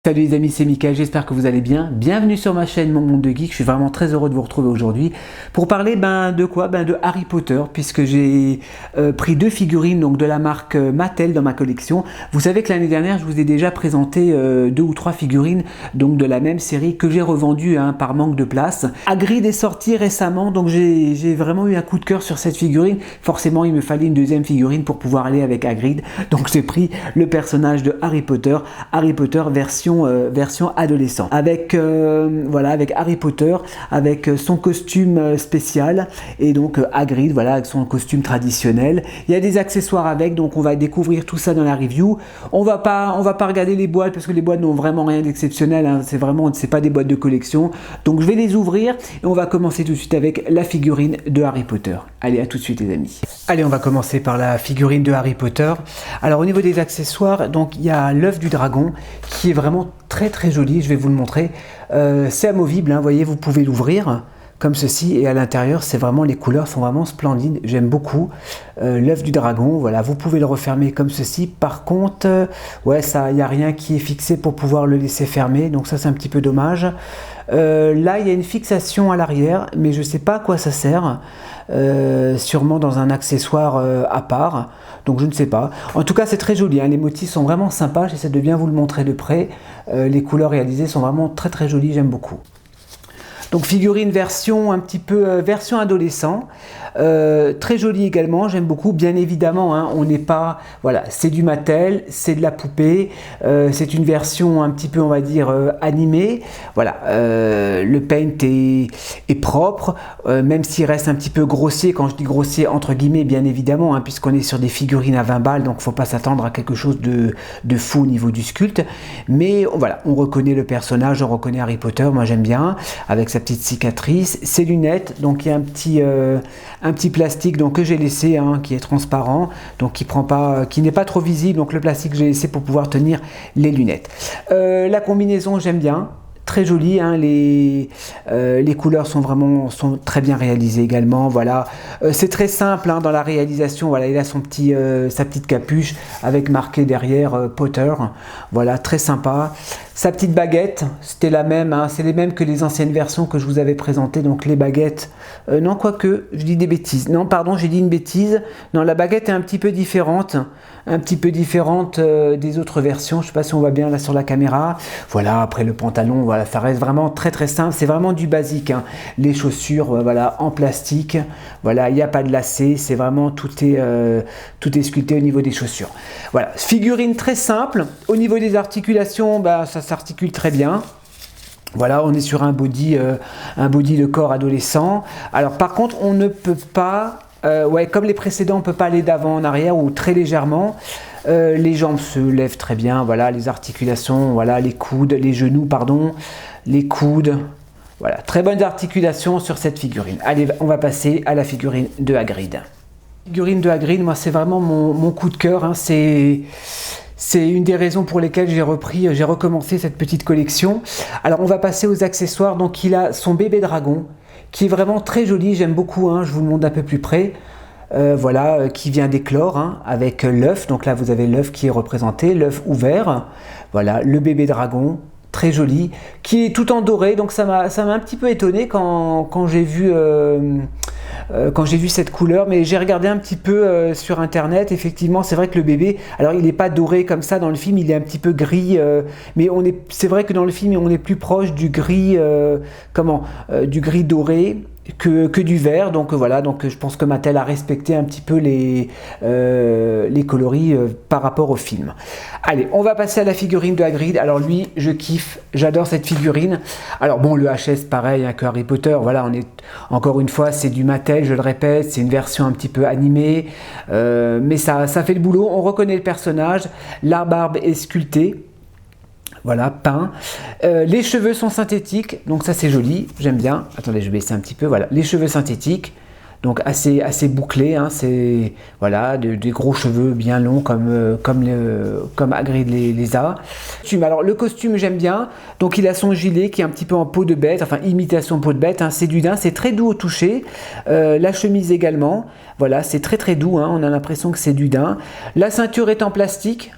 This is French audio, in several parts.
Salut les amis, c'est Mickaël, j'espère que vous allez bien. Bienvenue sur ma chaîne Mon Monde de Geek. Je suis vraiment très heureux de vous retrouver aujourd'hui pour parler de quoi? De Harry Potter, puisque j'ai pris deux figurines donc de la marque Mattel dans ma collection. Vous savez que l'année dernière, je vous ai déjà présenté deux ou trois figurines donc de la même série que j'ai revendues par manque de place. Hagrid est sorti récemment, donc j'ai vraiment eu un coup de cœur sur cette figurine. Forcément, il me fallait une deuxième figurine pour pouvoir aller avec Hagrid. Donc j'ai pris le personnage de Harry Potter version adolescent, avec avec Harry Potter, avec son costume spécial et donc Hagrid, voilà, avec son costume traditionnel. Il y a des accessoires avec, donc on va découvrir tout ça dans la review. On va pas regarder les boîtes parce que les boîtes n'ont vraiment rien d'exceptionnel, hein. C'est pas des boîtes de collection, donc je vais les ouvrir et on va commencer tout de suite avec la figurine de Harry Potter. Allez, à tout de suite les amis. Allez, on va commencer par la figurine de Harry Potter. Alors au niveau des accessoires, donc il y a l'œuf du dragon qui est vraiment très très joli, je vais vous le montrer. C'est amovible, hein, voyez, vous pouvez l'ouvrir comme ceci et à l'intérieur, c'est vraiment, les couleurs sont vraiment splendides, j'aime beaucoup. L'œuf du dragon, voilà, vous pouvez le refermer comme ceci. Par contre, ouais, ça, il n'y a rien qui est fixé pour pouvoir le laisser fermer, donc ça c'est un petit peu dommage. Là, il y a une fixation à l'arrière, mais je ne sais pas à quoi ça sert. Sûrement dans un accessoire à part, donc je ne sais pas. En tout cas, c'est très joli, hein. Les motifs sont vraiment sympas, j'essaie de bien vous le montrer de près. Les couleurs réalisées sont vraiment très très jolies, j'aime beaucoup. Donc figurine version un petit peu version adolescent, très jolie également, j'aime beaucoup. Bien évidemment, hein, on n'est pas, voilà, c'est du Mattel, c'est de la poupée, c'est une version un petit peu, on va dire, animée. Voilà, le paint est propre, même s'il reste un petit peu grossier. Quand je dis grossier entre guillemets, bien évidemment, hein, puisqu'on est sur des figurines à 20 balles, donc il ne faut pas s'attendre à quelque chose de fou au niveau du sculpte. Mais voilà, on reconnaît le personnage, on reconnaît Harry Potter, moi j'aime bien, avec sa petite cicatrice, ses lunettes, donc il y a un petit plastique donc que j'ai laissé, hein, qui est transparent, donc qui n'est pas trop visible, donc le plastique que j'ai laissé pour pouvoir tenir les lunettes. La combinaison, j'aime bien. Très joli, hein, les couleurs sont très bien réalisées également. Voilà, c'est très simple, hein, dans la réalisation. Voilà, il a sa petite capuche avec marqué derrière Potter. Voilà, très sympa. Sa petite baguette, c'était la même, hein, c'est les mêmes que les anciennes versions que je vous avais présentées. Donc les baguettes, non, quoique, je dis des bêtises. Non, pardon, j'ai dit une bêtise. Non, la baguette est un petit peu différente des autres versions. Je ne sais pas si on voit bien là sur la caméra. Voilà, après le pantalon, voilà, ça reste vraiment très très simple. C'est vraiment du basique, hein. Les chaussures, voilà, en plastique. Voilà, il n'y a pas de lacets. C'est vraiment tout est sculpté au niveau des chaussures. Voilà, figurine très simple. Au niveau des articulations, ça s'articule très bien. Voilà, on est sur un body de corps adolescent. Alors par contre, on ne peut pas, comme les précédents, on ne peut pas aller d'avant en arrière ou très légèrement. Les jambes se lèvent très bien, voilà, les articulations, voilà, les coudes, les genoux, pardon, les coudes. Voilà, très bonnes articulations sur cette figurine. Allez, on va passer à la figurine de Hagrid. La figurine de Hagrid, moi, c'est vraiment mon coup de cœur, hein. C'est une des raisons pour lesquelles j'ai recommencé cette petite collection. Alors on va passer aux accessoires. Donc il a son bébé dragon qui est vraiment très joli, j'aime beaucoup, hein, je vous le montre d'un peu plus près. Voilà, qui vient d'éclore, hein, avec l'œuf. Donc là vous avez l'œuf qui est représenté, l'œuf ouvert. Voilà, le bébé dragon, très joli, qui est tout en doré. Donc ça m'a un petit peu étonné quand j'ai vu cette couleur, mais j'ai regardé un petit peu sur internet. Effectivement, c'est vrai que le bébé, alors il n'est pas doré comme ça dans le film, il est un petit peu gris, mais c'est vrai que dans le film on est plus proche du gris, du gris doré que du vert. Donc voilà, donc je pense que Mattel a respecté un petit peu les coloris par rapport au film. Allez, on va passer à la figurine de Hagrid. Alors lui, je kiffe, j'adore cette figurine. Alors bon, le HS pareil, hein, que Harry Potter. Voilà, encore une fois, c'est du Mattel, je le répète, c'est une version un petit peu animée, mais ça fait le boulot. On reconnaît le personnage, la barbe est sculptée. Voilà, peint. Les cheveux sont synthétiques, donc ça c'est joli, j'aime bien. Attendez, je vais baisser un petit peu. Voilà, les cheveux synthétiques, donc assez bouclés, hein. C'est voilà, des gros cheveux bien longs comme Hagrid les a. Alors le costume j'aime bien. Donc il a son gilet qui est un petit peu en peau de bête, enfin imitation peau de bête, hein. C'est du daim, c'est très doux au toucher. La chemise également. Voilà, c'est très très doux, hein. On a l'impression que c'est du daim. La ceinture est en plastique.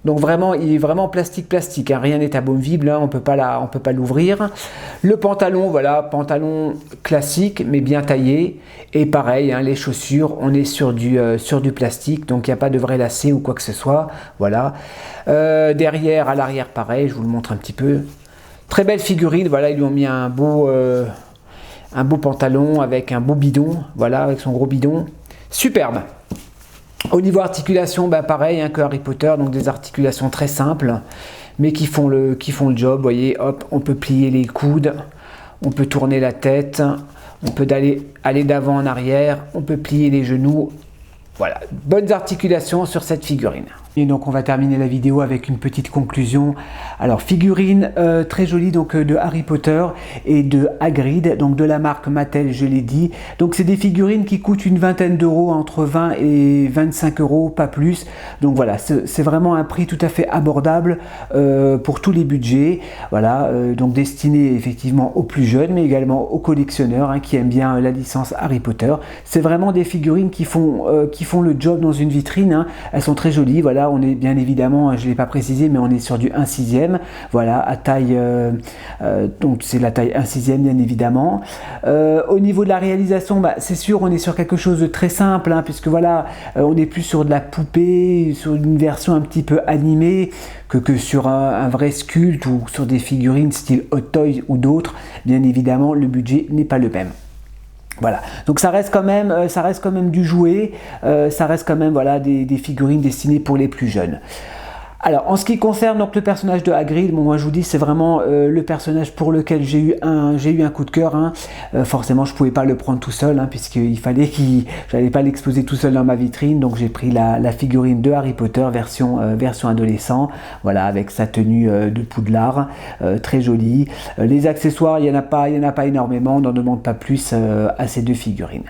Donc vraiment, il est vraiment plastique, hein. Rien n'est amovible, hein. On peut pas l'ouvrir. Le pantalon, voilà, pantalon classique, mais bien taillé. Et pareil, hein, les chaussures, on est sur du plastique, donc il n'y a pas de vrai lacet ou quoi que ce soit. Voilà. Derrière, à l'arrière, pareil, je vous le montre un petit peu. Très belle figurine, voilà, ils lui ont mis un beau pantalon avec un beau bidon, voilà, avec son gros bidon. Superbe. Au niveau articulation, bah pareil hein, que Harry Potter, donc des articulations très simples, mais qui font le job. Vous voyez, hop, on peut plier les coudes, on peut tourner la tête, on peut aller d'avant en arrière, on peut plier les genoux. Voilà, bonnes articulations sur cette figurine. Et donc on va terminer la vidéo avec une petite conclusion. Alors figurine très jolie donc de Harry Potter et de Hagrid, donc de la marque Mattel, je l'ai dit. Donc c'est des figurines qui coûtent une vingtaine d'euros, entre 20 et 25 euros, pas plus. Donc voilà, c'est vraiment un prix tout à fait abordable pour tous les budgets. Voilà, donc destiné effectivement aux plus jeunes, mais également aux collectionneurs hein, qui aiment bien la licence Harry Potter. C'est vraiment des figurines qui font le job dans une vitrine. Hein. Elles sont très jolies, voilà. On est bien évidemment, je ne l'ai pas précisé, mais on est sur du 1/6, voilà, à taille, donc c'est la taille 1/6 bien évidemment. Au niveau de la réalisation, bah, c'est sûr, on est sur quelque chose de très simple, hein, puisque voilà, on est plus sur de la poupée, sur une version un petit peu animée, que sur un vrai sculpte ou sur des figurines style Hot Toys ou d'autres. Bien évidemment, le budget n'est pas le même. Voilà, donc ça reste quand même du jouet, ça reste quand même voilà, des figurines destinées pour les plus jeunes. Alors en ce qui concerne donc le personnage de Hagrid, bon, moi je vous dis c'est vraiment le personnage pour lequel j'ai eu un coup de cœur. Hein. Forcément je pouvais pas le prendre tout seul hein, puisqu'il fallait j'allais pas l'exposer tout seul dans ma vitrine, donc j'ai pris la figurine de Harry Potter version adolescent, voilà, avec sa tenue de Poudlard, très jolie. Les accessoires il y en a pas énormément, on n'en demande pas plus à ces deux figurines.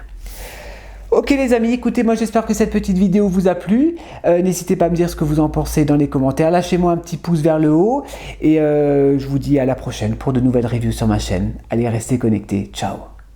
Ok les amis, écoutez, moi j'espère que cette petite vidéo vous a plu. N'hésitez pas à me dire ce que vous en pensez dans les commentaires. Lâchez-moi un petit pouce vers le haut. Et je vous dis à la prochaine pour de nouvelles reviews sur ma chaîne. Allez, restez connectés. Ciao.